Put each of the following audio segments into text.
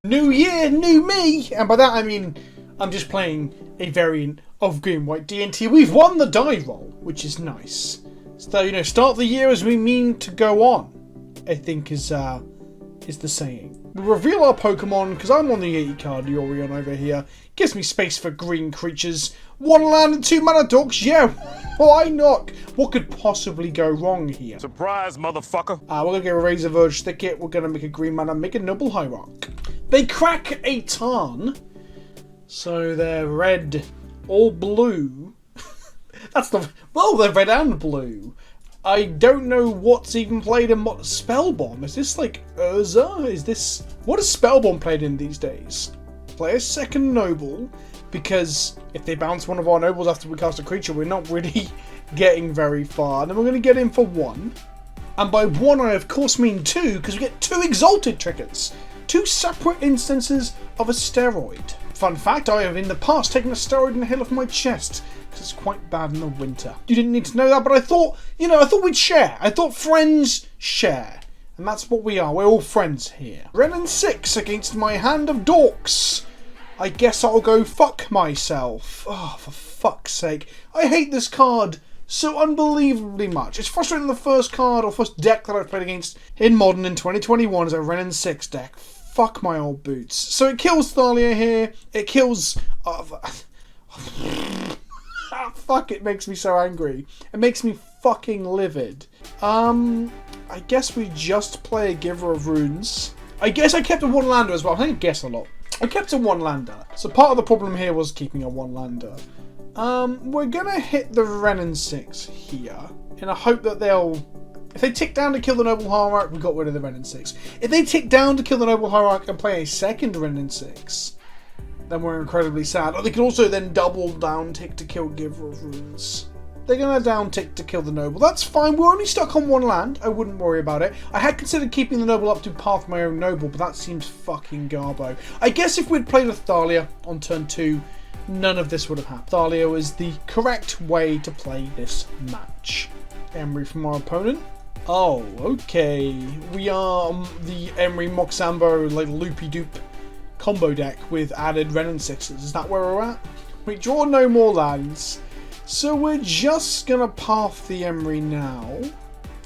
New year, new me! And by that I mean, I'm just playing a variant of Green-White D&T. We've won the die roll, which is nice. So, you know, start the year as we mean to go on, I think is the saying. We reveal our Pokemon, because I'm on the 80 card Yorion over here. Gives me space for green creatures. 1 land and 2 mana dorks, yeah, why not? What could possibly go wrong here? Surprise, motherfucker! We're going to get a Razor Verge Thicket, we're going to make a green mana, make a Noble Hierarch. They crack a Tarn, so they're red or blue. That's the... well, they're red and blue. I don't know what's even played in what Spellbomb. Is this like Urza? Is this... what is Spellbomb played in these days? Play a second Noble, because if they bounce one of our Nobles after we cast a creature, we're not really getting very far. And then we're going to get in for 1. And by 1 I of course mean 2, because we get 2 Exalted triggers. 2 separate instances of a steroid. Fun fact, I have in the past taken a steroid in the heel of my chest, because it's quite bad in the winter. You didn't need to know that, but I thought, you know, I thought we'd share. I thought friends share. And that's what we are. We're all friends here. Renin 6 against my hand of dorks. I guess I'll go fuck myself. Oh, for fuck's sake. I hate this card so unbelievably much. It's frustrating the first card or first deck that I've played against in Modern in 2021 is a Renin 6 deck. Fuck my old boots. So it kills Thalia here. It kills... fuck, it makes me so angry. It makes me fucking livid. I guess we just play a Giver of Runes. I guess I kept a 1-lander as well. I think I guess a lot. I kept a 1-lander. So part of the problem here was keeping a 1-lander. We're gonna hit the Renin 6 here. In a hope that they'll... if they tick down to kill the Noble Hierarch, we got rid of the Renin 6. If they tick down to kill the Noble Hierarch and play a second Renin 6, then we're incredibly sad. Or they could also then double down tick to kill Giver of Runes. They're going to down tick to kill the Noble. That's fine. We're only stuck on 1 land. I wouldn't worry about it. I had considered keeping the Noble up to path my own Noble, but that seems fucking garbo. I guess if we'd played with Thalia on turn 2, none of this would have happened. Thalia was the correct way to play this match. Emery from our opponent. Oh, okay. We are the Emery Moxambo, like, loopy-doop combo deck with added Renin 6s. Is that where we're at? We draw no more lands. So we're just going to path the Emery now.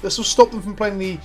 This will stop them from playing the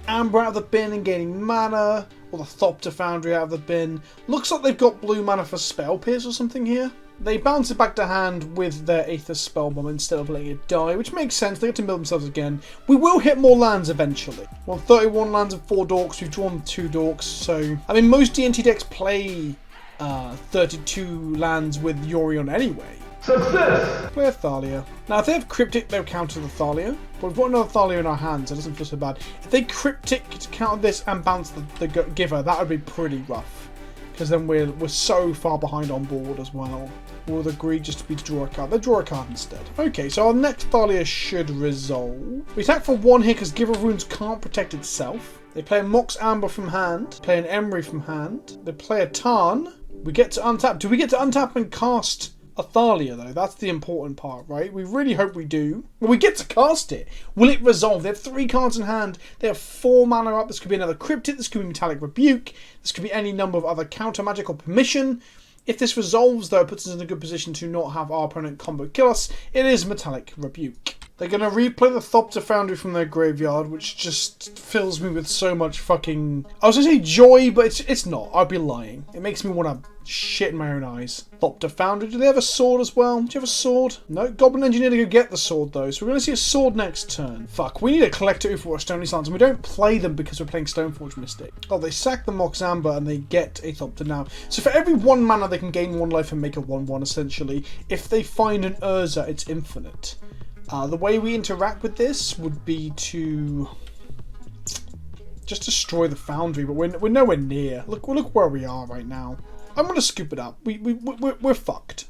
Amber out of the bin and gaining mana, or the Thopter Foundry out of the bin. Looks like they've got blue mana for Spell Pierce or something here. They bounce it back to hand with their Aether Spellbomb instead of letting it die, which makes sense. They get to build themselves again. We will hit more lands eventually. Well, 31 lands and 4 dorks. We've drawn 2 dorks, so... I mean, most D&T decks play 32 lands with Yorion anyway. Success! Play a Thalia. Now, if they have Cryptic, they'll counter the Thalia. But we've got another Thalia in our hands, so it doesn't feel so bad. If they Cryptic to counter this and bounce the Giver, that would be pretty rough. Because then we're so far behind on board as well. We'll agree just to be to draw a card. They'll draw a card instead. Okay, so our next Thalia should resolve. We attack for 1 here because Giver of Runes can't protect itself. They play a Mox Amber from hand. Play an Emery from hand. They play a Tarn. We get to untap. Do we get to untap and cast a Thalia though? That's the important part, right? We really hope we do. Well, we get to cast it. Will it resolve? They have 3 cards in hand. They have 4 mana up. This could be another Cryptic. This could be Metallic Rebuke. This could be any number of other counter magic or permission. If this resolves, though, it puts us in a good position to not have our opponent combo kill us. It is Metallic Rebuke. They're going to replay the Thopter Foundry from their graveyard, which just fills me with so much fucking... I was going to say joy, but it's not. I'd be lying. It makes me want to shit in my own eyes. Thopter Foundry. Do they have a sword as well? Do you have a sword? No. Goblin Engineer to go get the sword, though. So we're going to see a sword next turn. Fuck. We need a Collector Oof or a Stony Silence, and we don't play them because we're playing Stoneforge Mystic. Oh, they sack the Mox Amber, and they get a Thopter now. So for every 1 mana, they can gain 1 life and make a 1/1, essentially. If they find an Urza, it's infinite. The way we interact with this would be to just destroy the Foundry, but we're nowhere near. Look where we are right now. I'm going to scoop it up. We're fucked.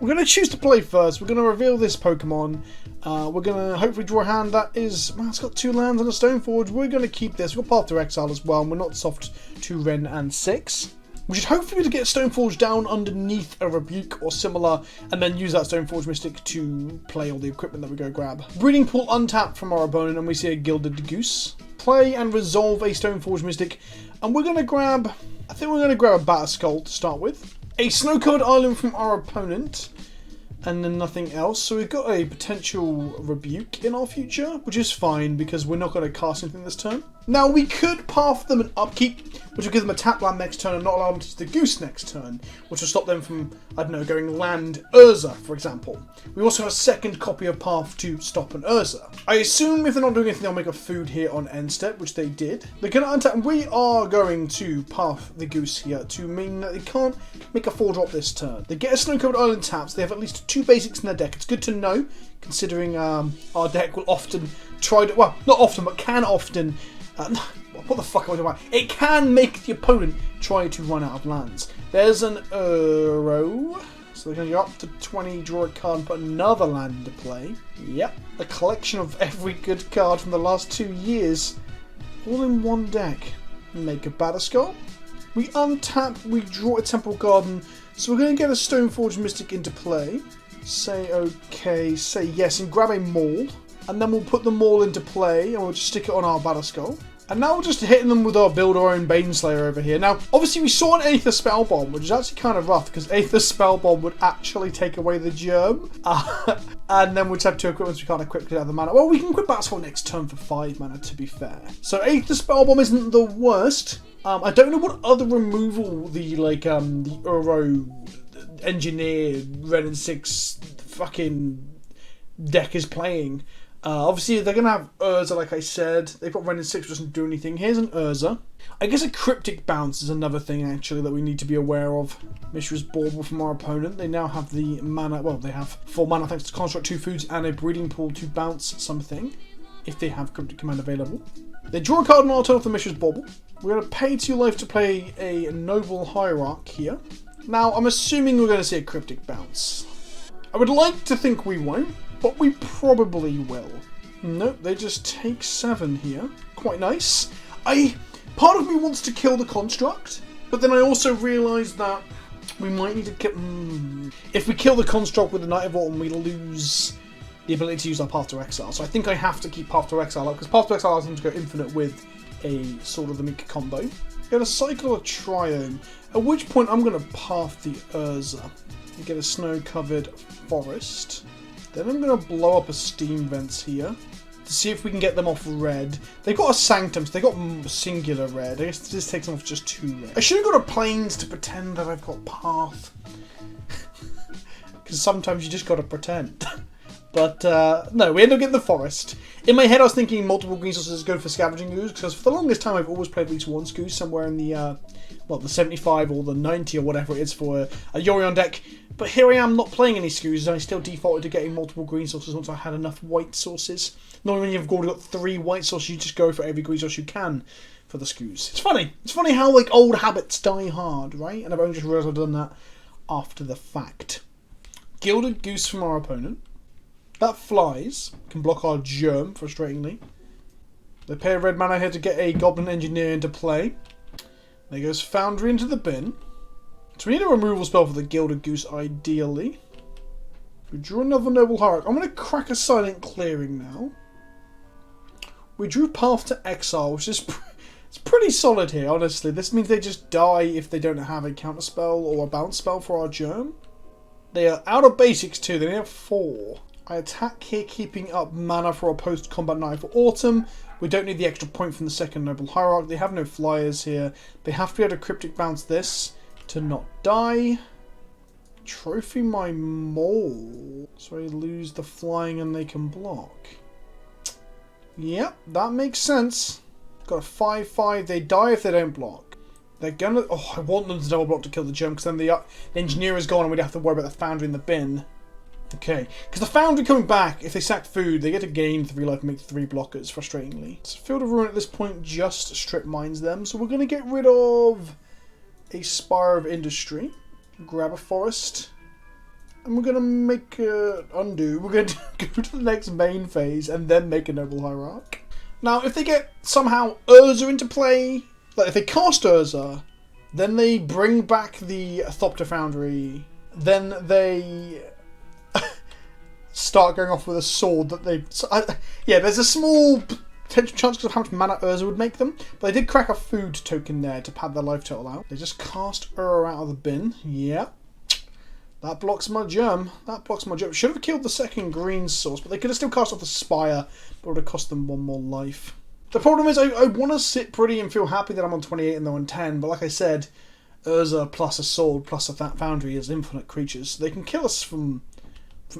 We're going to choose to play first. We're going to reveal this Pokemon. We're going to hopefully draw a hand that is... well, it's got 2 lands and a Stoneforge. We're going to keep this. We've got Path to Exile as well, and we're not soft to Ren and 6. We should hopefully be able to get Stoneforge down underneath a Rebuke or similar, and then use that Stoneforge Mystic to play all the equipment that we go grab. Breeding Pool untapped from our opponent, and we see a Gilded Goose. Play and resolve a Stoneforge Mystic, and we're going to grab... I think we're going to grab a Batter Skull to start with. A Snow-Covered Island from our opponent, and then nothing else. So we've got a potential Rebuke in our future, which is fine because we're not going to cast anything this turn. Now we could path them an Upkeep, which will give them a tap land next turn and not allow them to use the Goose next turn, which will stop them from, I don't know, going land Urza, for example. We also have a second copy of Path to stop an Urza. I assume if they're not doing anything, they'll make a food here on end step, which they did. They're going to untap, and we are going to path the Goose here to mean that they can't make a 4-drop this turn. They get a Snow-Covered Island taps. They have at least 2 basics in their deck. It's good to know, considering our deck will often try to, well, not often, but can often, what the fuck am I talking about? It can make the opponent try to run out of lands. There's an Uro. So they're going to go up to 20, draw a card, and put another land into play. Yep. A collection of every good card from the last 2 years. All in one deck. Make a Batter Skull. We untap, we draw a Temple Garden. So we're going to get a Stoneforge Mystic into play. Say okay, say yes, and grab a Maul. And then we'll put the Maul into play, and we'll just stick it on our Batter Skull. And now we're just hitting them with our build our own Baneslayer over here. Now, obviously we saw an Aether Spellbomb, which is actually kind of rough, because Aether Spellbomb would actually take away the germ. And then we'd have 2 equipments we can't equip because of the mana. Well, we can equip Batter Skull next turn for 5 mana, to be fair. So Aether Spellbomb isn't the worst. I don't know what other removal the Uro Engineer Ren and 6 fucking deck is playing. Obviously, they're going to have Urza, like I said. They've got Ren and 6, which doesn't do anything. Here's an Urza. I guess a Cryptic Bounce is another thing, actually, that we need to be aware of. Mishra's Bauble from our opponent. They now have the mana. Well, they have 4 mana thanks to Construct 2 foods and a Breeding Pool to bounce something, if they have Cryptic Command available. They draw a card and I'll turn off the Mishra's Bauble. We're going to pay 2 life to play a Noble Hierarch here. Now, I'm assuming we're going to see a Cryptic Bounce. I would like to think we won't, but we probably will. Nope, they just take 7 here. Quite nice. Part of me wants to kill the Construct, but then I also realise that we might need to kill... If we kill the Construct with the Knight of Autumn, we lose the ability to use our Path to Exile. So I think I have to keep Path to Exile up, because Path to Exile allows them to go infinite with a Sword of the Meek combo. Get a Cycle of Triome, at which point I'm going to Path the Urza. You get a snow-covered forest. Then I'm going to blow up a Steam Vents here to see if we can get them off red. They've got a Sanctum, so they got singular red. I guess this takes them off just 2 red. I should have got a Plains to pretend that I've got Path. Because sometimes you just got to pretend. But no, we end up getting the forest. In my head I was thinking multiple green sources is good for Scavenging Ooze, because for the longest time I've always played at least 1 Scooze somewhere in the the 75 or the 90 or whatever it is for a Yorion deck. But here I am not playing any Scoozes, and I still defaulted to getting multiple green sources once I had enough white sources. Normally when you've already got 3 white sources, you just go for every green source you can for the Scooze. It's funny. It's funny how old habits die hard, right? And I've only just realised I've done that after the fact. Gilded Goose from our opponent. That flies. Can block our germ, frustratingly. They pay a red mana here to get a Goblin Engineer into play. There goes Foundry into the bin. So we need a removal spell for the Gilded Goose, ideally. We drew another Noble Hierarch. I'm going to crack a Silent Clearing now. We drew Path to Exile, which is it's pretty solid here, honestly. This means they just die if they don't have a counterspell or a bounce spell for our germ. They are out of basics too. They only have 4. I attack here, keeping up mana for our post-combat Knight for Autumn. We don't need the extra point from the second Noble Hierarch. They have no flyers here. They have to be able to Cryptic Bounce this to not die. Trophy my Mole. So I lose the flying and they can block. Yep, that makes sense. Got a 5/5. They die if they don't block. They're gonna... Oh, I want them to double block to kill the germ, because then the Engineer is gone and we'd have to worry about the Foundry in the bin. Okay, because the Foundry coming back, if they sack food, they get to gain 3 life and make 3 blockers, frustratingly. So Field of Ruin at this point just strip mines them, so we're going to get rid of a Spire of Industry, grab a forest, and we're going to make undo. We're going to go to the next main phase and then make a Noble Hierarch. Now, if they get somehow Urza into play, like if they cast Urza, Then they bring back the Thopter Foundry. Then they start going off with a sword that they... yeah, there's a small potential chance because of how much mana Urza would make them. But they did crack a food token there to pad their life total out. They just cast Ur out of the bin. Yep. That blocks my germ. That blocks my germ. Should have killed the second green source, but they could have still cast off the Spire, but it would have cost them one more life. The problem is I want to sit pretty and feel happy that I'm on 28 and they're on 10, but like I said, Urza plus a sword plus a Foundry is infinite creatures, so they can kill us from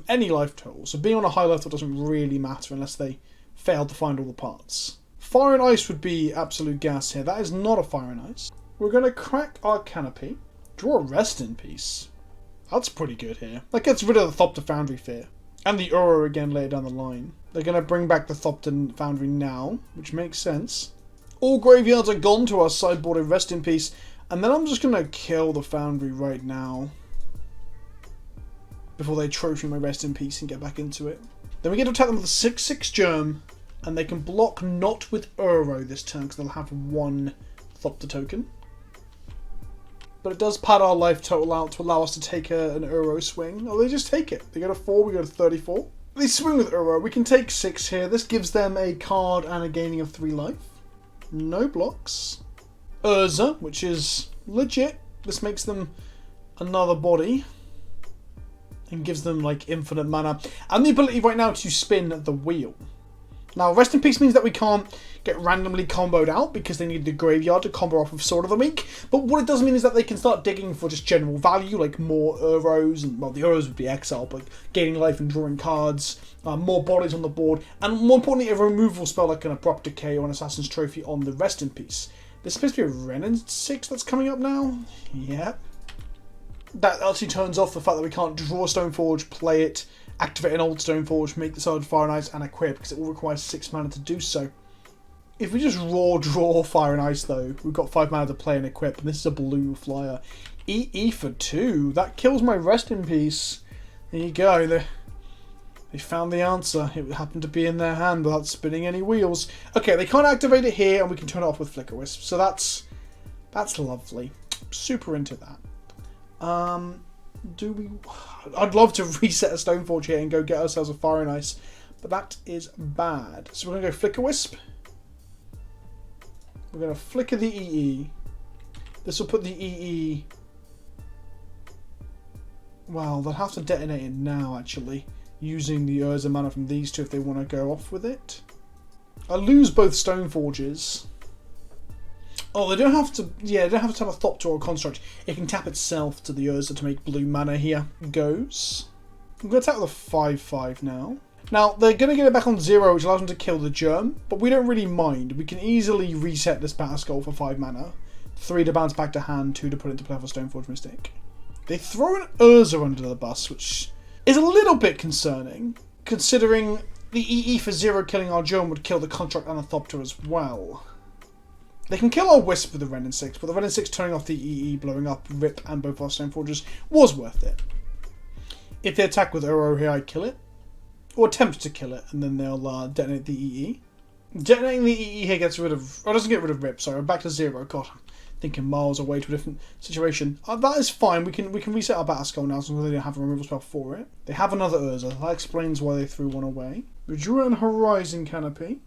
any life total. So being on a high life total doesn't really matter unless they fail to find all the parts. Fire and Ice would be absolute gas here. That is not a Fire and Ice. We're going to crack our Canopy, draw a Rest in Peace. That's pretty good here. That gets rid of the Thopter Foundry fear. And the Uro again later down the line. They're going to bring back the Thopter Foundry now, which makes sense. All graveyards are gone to our sideboard of Rest in Peace. And then I'm just going to kill the Foundry right now. Before they trophy my Rest in Peace and get back into it. Then we get to attack them with a 6/6 Germ. And they can block not with Uro this turn because they'll have one Thopter token. But it does pad our life total out to allow us to take an Uro swing. Oh, they just take it. They go to 4, we go to 34. They swing with Uro. We can take 6 here. This gives them a card and a gaining of 3 life. No blocks. Urza, which is legit. This makes them another body. And gives them like infinite mana. And the ability right now to spin the wheel. Now, Rest in Peace means that we can't get randomly comboed out because they need the graveyard to combo off of Sword of the Week. But what it does mean is that they can start digging for just general value, like more Euros, and well, the Euros would be exile, but gaining life and drawing cards, more bodies on the board, and more importantly, a removal spell like an Abrupt Decay or an Assassin's Trophy on the Rest in Peace. There's supposed to be a Renin 6 that's coming up now. Yep. That actually turns off the fact that we can't draw Stoneforge, play it, activate an old Stoneforge, make the sword Fire and Ice, and equip, because it all requires 6 mana to do so. If we just raw draw Fire and Ice though, we've got 5 mana to play and equip, and this is a blue flyer. EE for 2, that kills my Rest in Peace. There you go, they found the answer. It happened to be in their hand without spinning any wheels. Okay, they can't activate it here, and we can turn it off with Flickerwisp, so that's lovely. Super into that. I'd love to reset a Stoneforge here and go get ourselves a Fire and Ice, but that is bad. So we're going to go Flickerwisp. We're going to flicker the EE. This will put the EE... Well, they'll have to detonate it now, actually, using the Urza mana from these two if they want to go off with it. I lose both Stoneforges. Oh, they don't have to. Yeah, they don't have to have a Thopter or a Construct. It can tap itself to the Urza to make blue mana here. Goes. I'm going to attack with a 5/5 now. Now, they're going to get it back on 0, which allows them to kill the Germ, but we don't really mind. We can easily reset this Battle Skull for 5 mana. 3 to bounce back to hand, 2 to put into play for Stoneforge Mystic. They throw an Urza under the bus, which is a little bit concerning, considering the EE for 0 killing our Germ would kill the Construct and the Thopter as well. They can kill our Wisp with the Renin 6, but the Renin 6 turning off the EE, blowing up Rip and both our Stoneforges was worth it. If they attack with Uro here, I kill it. Or attempt to kill it, and then they'll detonate the EE. Detonating the EE here gets rid of... Oh, doesn't get rid of Rip, sorry. I'm back to 0. God, I'm thinking miles away to a different situation. That is fine. We can reset our Battle Skull now, as long as they don't have a removal spell for it. They have another Urza. That explains why they threw one away. We drew an Horizon Canopy.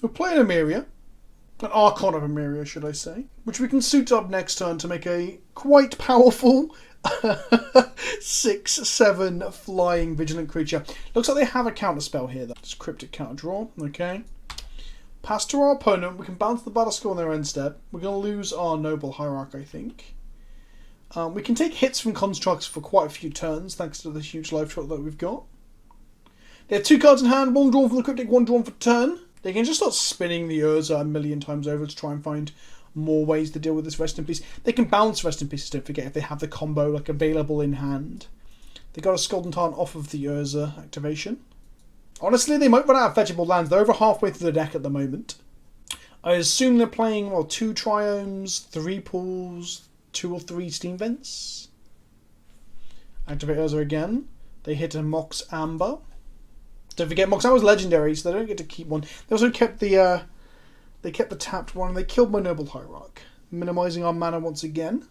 We're playing Emeria. An Archon of Emeria, should I say. Which we can suit up next turn to make a quite powerful 6/7 flying vigilant creature. Looks like they have a counter spell here. That's Cryptic Counter Draw. Okay. Pass to our opponent. We can bounce the Battle Skull on their end step. We're going to lose our Noble Hierarch, I think. We can take hits from constructs for quite a few turns, thanks to the huge life total that we've got. They have 2 cards in hand, 1 drawn for the Cryptic, 1 drawn for turn. They can just start spinning the Urza a million times over to try and find more ways to deal with this Rest in Peace. They can bounce Rest in Peace, don't forget, if they have the combo like available in hand. They got a Scald Tarn off of the Urza activation. Honestly, they might run out of fetchable lands. They're over halfway through the deck at the moment. I assume they're playing, well, 2 Triomes, 3 Pools, 2 or 3 Steam Vents. Activate Urza again. They hit a Mox Amber. Don't forget, Mox Amber's legendary, so they don't get to keep one. They also kept the tapped one, and they killed my Noble Hierarch. Minimizing our mana once again.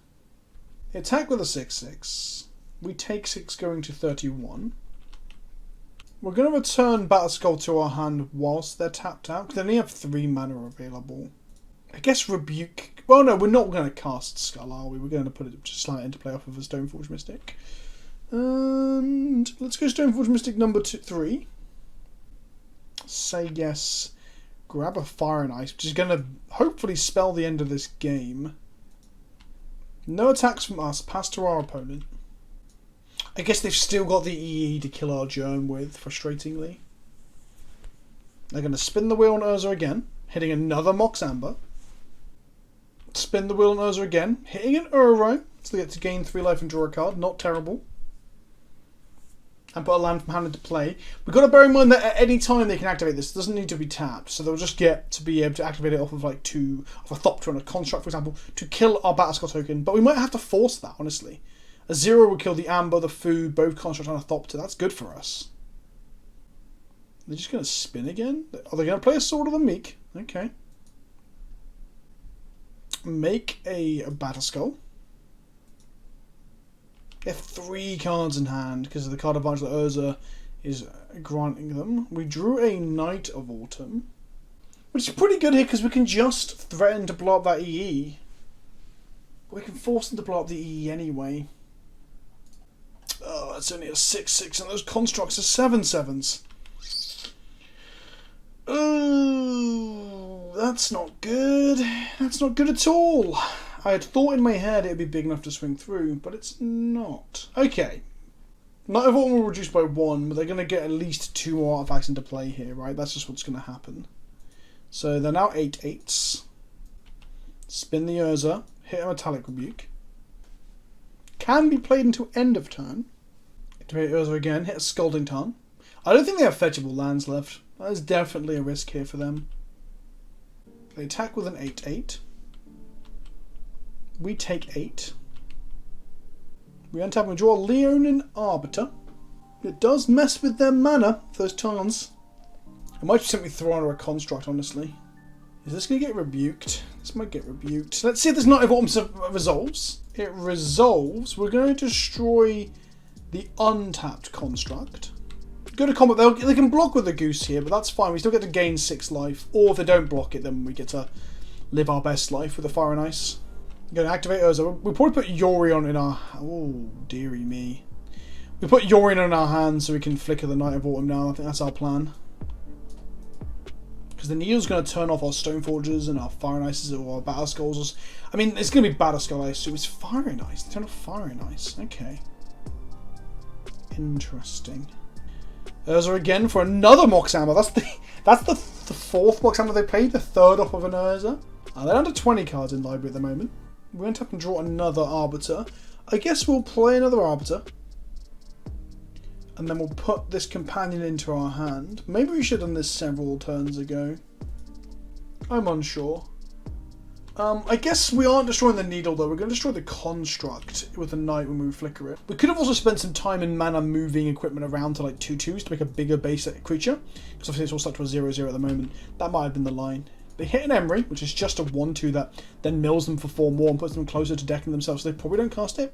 Attack with a 6/6. We take 6 going to 31. We're going to return Battle Skull to our hand whilst they're tapped out, because they only have 3 mana available. I guess Rebuke... Well, no, we're not going to cast Skull, are we? We're going to put it, just slide it into play off of a Stoneforge Mystic. And let's go Stoneforge Mystic number 3. Say yes. Grab a Fire and Ice, which is going to hopefully spell the end of this game. No attacks from us. Pass to our opponent. I guess they've still got the EE to kill our Germ with, frustratingly. They're going to spin the wheel on Urza again, hitting another Mox Amber. Spin the wheel on Urza again, hitting an Uro, so they get to gain 3 life and draw a card. Not terrible. And put a land from hand into play. We've got to bear in mind that at any time they can activate this. It doesn't need to be tapped, so they'll just get to be able to activate it off of like off a Thopter and a Construct, for example, to kill our Battle Skull token. But we might have to force that, honestly. A 0 would kill the Amber, the Food, both Construct and a Thopter. That's good for us. They're just going to spin again? Are they going to play a Sword of the Meek? Okay. Make a Battle Skull. Get 3 cards in hand because of the card advantage that Urza is granting them. We drew a Knight of Autumn, which is pretty good here because we can just threaten to blow up that EE. We can force them to blow up the EE anyway. Oh, that's only a 6/6 and those constructs are 7/7s. Oh, that's not good. That's not good at all. I had thought in my head it would be big enough to swing through, but it's not. Okay. Knight of Autumn will reduce by 1, but they're going to get at least 2 more artifacts into play here, right? That's just what's going to happen. So they're now 8/8s. Spin the Urza, hit a Metallic Rebuke. Can be played until end of turn. Activate Urza again, hit a Scalding Tarn. I don't think they have fetchable lands left. That is definitely a risk here for them. They attack with an 8/8. We take 8. We untap and draw a Leonin Arbiter. It does mess with their mana, those Tarns. It might simply throw under a Construct, honestly. Is this going to get rebuked? This might get rebuked. Let's see if this Knight of Autumn resolves. It resolves. We're going to destroy the untapped Construct. Go to combat. They can block with the Goose here, but that's fine. We still get to gain 6 life. Or if they don't block it, then we get to live our best life with the Fire and Ice. I'm going to activate Urza. We'll probably put Yorion in our... Oh, dearie me. We put Yorion in our hands so we can flicker the Knight of Autumn now. I think that's our plan. Because the Needle's going to turn off our Stoneforges and our Fire and Ices or our Battle Skulls. I mean, it's going to be Battle Skull, I assume. It's Fire and Ice. They turn off Fire and Ice. Okay. Interesting. Urza again for another Mox Amber. That's the 4th Mox Amber they played. The 3rd off of an Urza. They're under 20 cards in library at the moment. We're going to have to draw another Arbiter. I guess we'll play another Arbiter. And then we'll put this Companion into our hand. Maybe we should have done this several turns ago. I'm unsure. I guess we aren't destroying the Needle though. We're going to destroy the Construct with the Knight when we flicker it. We could have also spent some time in mana moving equipment around to like 2/2s to make a bigger base creature. Because obviously it's all stuck to a 0/0 at the moment. That might have been the line. They hit an Emery, which is just a 1/2 that then mills them for 4 more and puts them closer to decking themselves, so they probably don't cast it.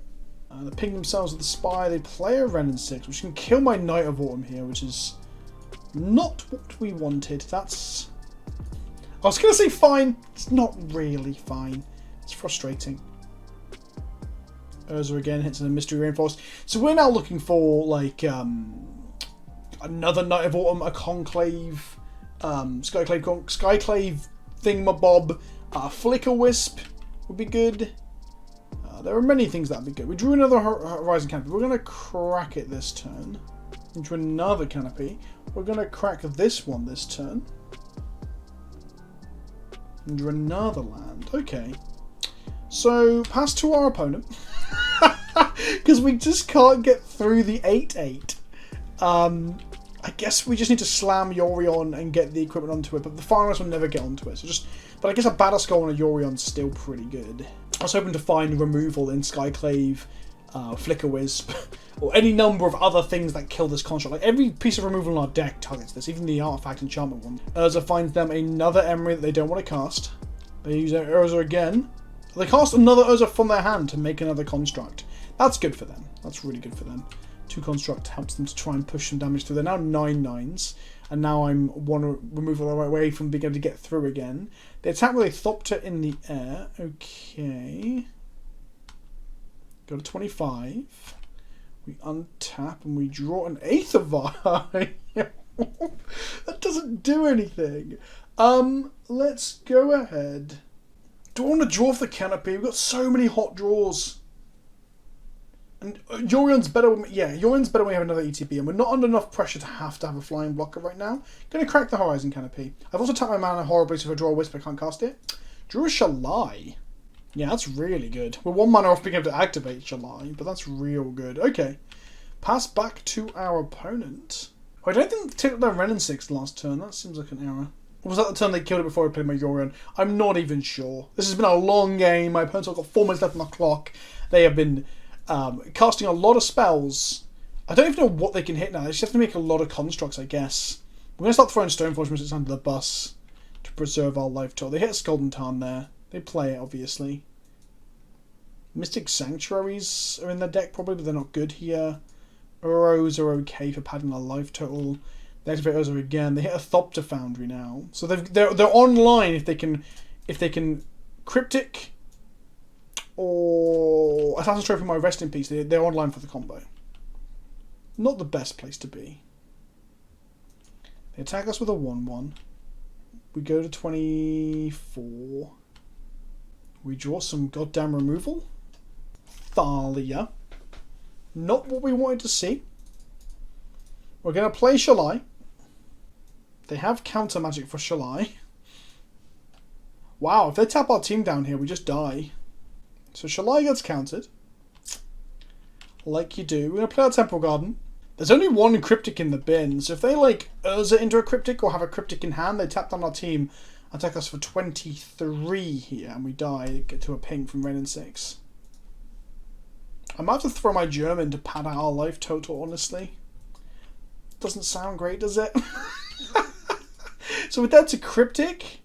They ping themselves with the Spy. They play a Wrenn and 6, which can kill my Knight of Autumn here, which is not what we wanted. That's... I was going to say fine. It's not really fine. It's frustrating. Urza again hits in a Mystery Rainforest. So we're now looking for, like, another Knight of Autumn, a Conclave, Skyclave Thingamabob, Flickerwisp would be good. There are many things that would be good. We drew another Horizon Canopy. We're going to crack it this turn. Into another Canopy. We're going to crack this one this turn. And draw another land. Okay. So, pass to our opponent. Because we just can't get through the 8/8. I guess we just need to slam Yorion and get the equipment onto it, but the Fire and Ice will never get onto it. But I guess a Battle Skull and a Yorion's still pretty good. I was hoping to find removal in Skyclave, Flickerwisp, or any number of other things that kill this construct. Like every piece of removal in our deck targets this, even the Artifact Enchantment one. Urza finds them another Emery that they don't want to cast. They use Urza again. They cast another Urza from their hand to make another construct. That's good for them. That's really good for them. 2 construct helps them to try and push some damage through. They're now 9/9s, and now I'm 1 removal away from being able to get through again. They attack with a Thopter in the air. Okay. Go to 25. We untap and we draw an Aethervi. That doesn't do anything. Let's go ahead. Do I want to draw off the canopy? We've got so many hot draws. And Yorion's better when Yorion's better when we have another ETB, and we're not under enough pressure to have a flying blocker right now. Gonna crack the Horizon Canopy. I've also tapped my mana horribly, so if I draw a Wisp I can't cast it. Drew a Shalai. Yeah, that's really good. We're 1 mana off being able to activate Shalai, but that's real good. Okay. Pass back to our opponent. Oh, I don't think they took their Renin 6 last turn. That seems like an error. Or was that the turn they killed it before I played my Yorion? I'm not even sure. This has been a long game. My opponent's got 4 minutes left on the clock. They have been casting a lot of spells. I don't even know what they can hit now. They just have to make a lot of constructs, I guess. We're going to start throwing Stoneforge Mystics under the bus to preserve our life total. They hit a Scald Tarn there. They play it, obviously. Mystic Sanctuaries are in their deck, probably, but they're not good here. Uros are okay for padding our life total. They activate Urza again. They hit a Thopter Foundry now, so they're online if they can Cryptic or Assassin's Trophy. My Rest in Peace. They're online for the combo. Not the best place to be. They attack us with a 1/1. We go to 24. We draw some goddamn removal. Thalia. Not what we wanted to see. We're going to play Shalai. They have counter magic for Shalai. Wow, if they tap our team down here, we just die. So Shalai gets countered. Like you do. We're going to play our Temple Garden. There's only 1 Cryptic in the bin, so if they like Urza into a Cryptic or have a Cryptic in hand, they tap down our team, attack us for 23 here, and we die, get to a ping from Renin 6. I might have to throw my German to pad out our life total, honestly. Doesn't sound great, does it? So we're dead to Cryptic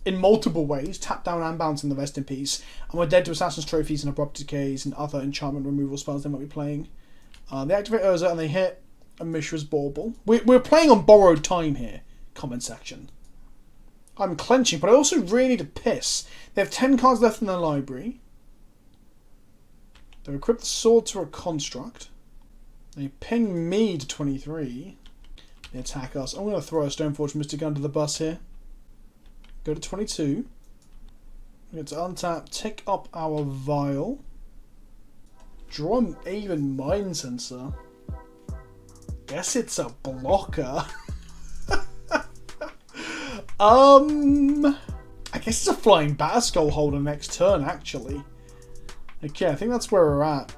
in multiple ways, tap down and bounce in the Rest in Peace, and we're dead to Assassin's Trophies and Abrupt Decays and other enchantment removal spells they might be playing. They activate Urza and they hit a Mishra's Bauble. We're playing on borrowed time here, comment section. I'm clenching, but I also really need to piss. They have 10 cards left in their library. They equip the sword to a construct. They ping me to 23. They attack us. I'm going to throw a Stoneforge Mystic under the bus here. Go to 22. We get to untap, take up our Vial. Draw an even Mind Sensor. Guess it's a blocker. I guess it's a Flying Batterskull Holder next turn, actually. Okay, I think that's where we're at.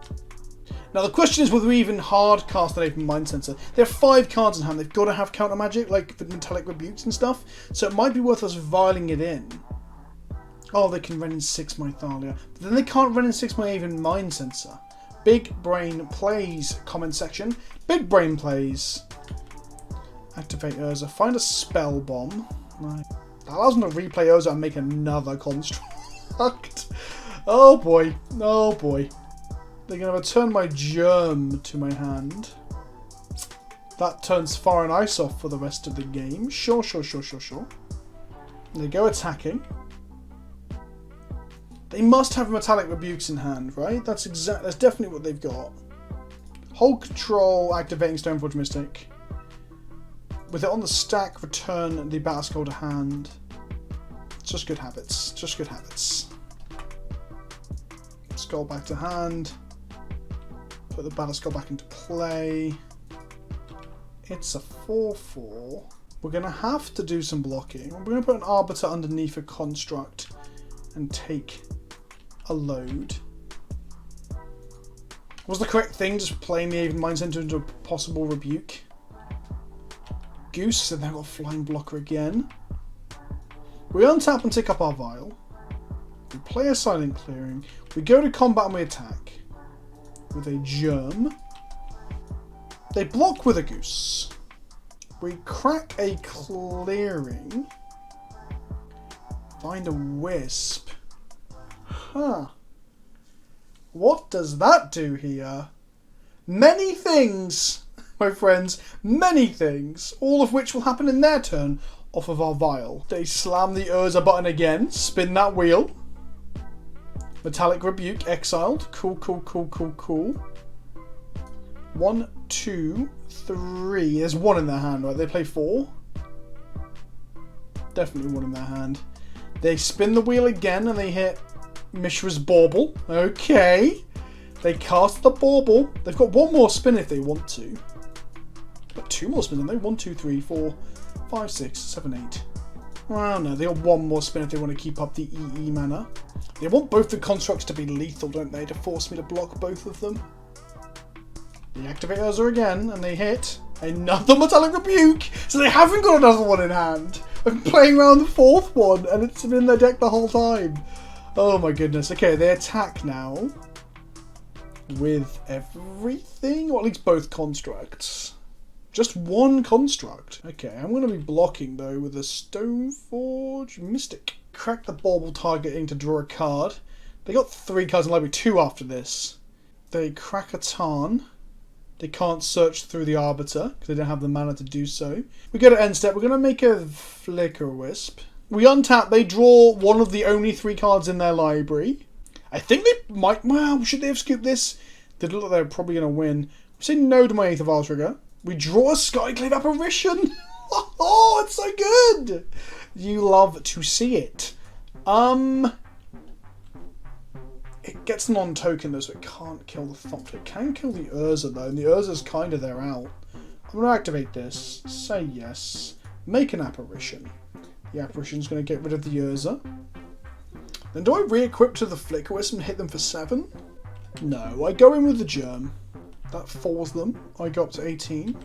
Now the question is whether we even hard cast an Aven Mind Sensor. They have 5 cards in hand. They've got to have counter magic, like the Metallic Rebukes and stuff. So it might be worth us vialing it in. Oh, they can Renin 6 my Thalia. But then they can't Renin 6 my Aven Mind Sensor. Big Brain plays, comment section. Big Brain plays. Activate Urza. Find a Spell Bomb. Right. That allows them to replay Urza and make another construct. Oh boy. Oh boy. They're going to return my Germ to my hand. That turns Fire and Ice off for the rest of the game. Sure. They go attacking. They must have Metallic Rebukes in hand, right? That's definitely what they've got. Hold control, activating Stoneforge Mystic. With it on the stack, return the Batterskull to hand. Just good habits. Just good habits. Skull back to hand. Put the Batterskull back into play. It's a 4/4. We're going to have to do some blocking. We're going to put an Arbiter underneath a construct and take a load. Was the correct thing just playing the Aven Mind Center into a possible rebuke? Goose, and then got a flying blocker again. We untap and take up our Vial. We play a Silent Clearing. We go to combat and we attack with a Germ. They block with a Goose. We crack a Clearing. Find a Wisp. Huh. What does that do here? Many things, my friends. Many things. All of which will happen in their turn off of our vial. They slam the Urza button again. Spin that wheel. Metallic Rebuke exiled. Cool, cool, cool, cool, cool. 1, 2, 3. There's 1 in their hand, right? They play 4. Definitely 1 in their hand. They spin the wheel again and they hit Mishra's Bauble. Okay. They cast the Bauble. They've got 1 more spin if they want to. But 2 more spins, haven't they? 1, 2, 3, 4, 5, 6, 7, 8. Well, no, they got 1 more spin if they want to keep up the EE mana. They want both the constructs to be lethal, don't they? To force me to block both of them. They activate Urza again, and they hit another Metallic Rebuke! So they haven't got another one in hand! I'm playing around the 4th one, and it's been in their deck the whole time. Oh my goodness. Okay, they attack now. With everything? Or at least both constructs. Just 1 construct. Okay, I'm going to be blocking, though, with a Stoneforge Mystic. Crack the Bauble targeting to draw a card. They got 3 cards in the library, 2 after this. They crack a Tarn. They can't search through the Arbiter, because they don't have the mana to do so. We go to end step. We're going to make a Flickerwisp. We untap. They draw one of the only 3 cards in their library. I think they might... Well, should they have scooped this? They look like they're probably going to win. I'm saying no to my 8th of our trigger. We draw a Skyclave Apparition. Oh, it's so good. You love to see it. It gets non-token though, so it can't kill the Thopter. It can kill the Urza though, and the Urza's kind of there out. I'm going to activate this. Say yes. Make an Apparition. The Apparition's going to get rid of the Urza. Then do I re-equip to the Flickerwisp and hit them for 7? No, I go in with the Germ. That falls them. I go up to 18.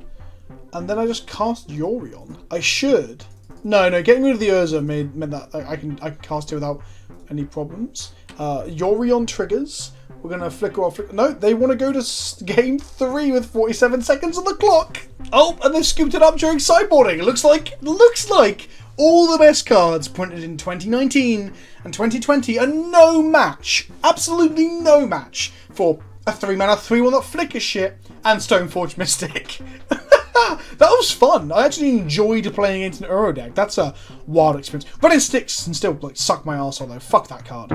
And then I just cast Yorion. I should. No, getting rid of the Urza meant that I can cast it without any problems. Yorion triggers. We're going to flicker off. No, they want to go to game 3 with 47 seconds on the clock. Oh, and they've scooped it up during sideboarding. It looks like all the best cards printed in 2019 and 2020 are no match. Absolutely no match for a 3-mana 3-1 that flickers shit and Stoneforge Mystic. That was fun. I actually enjoyed playing against an Euro deck. That's a wild experience. Running sticks and still like suck my arsehole though. Fuck that card.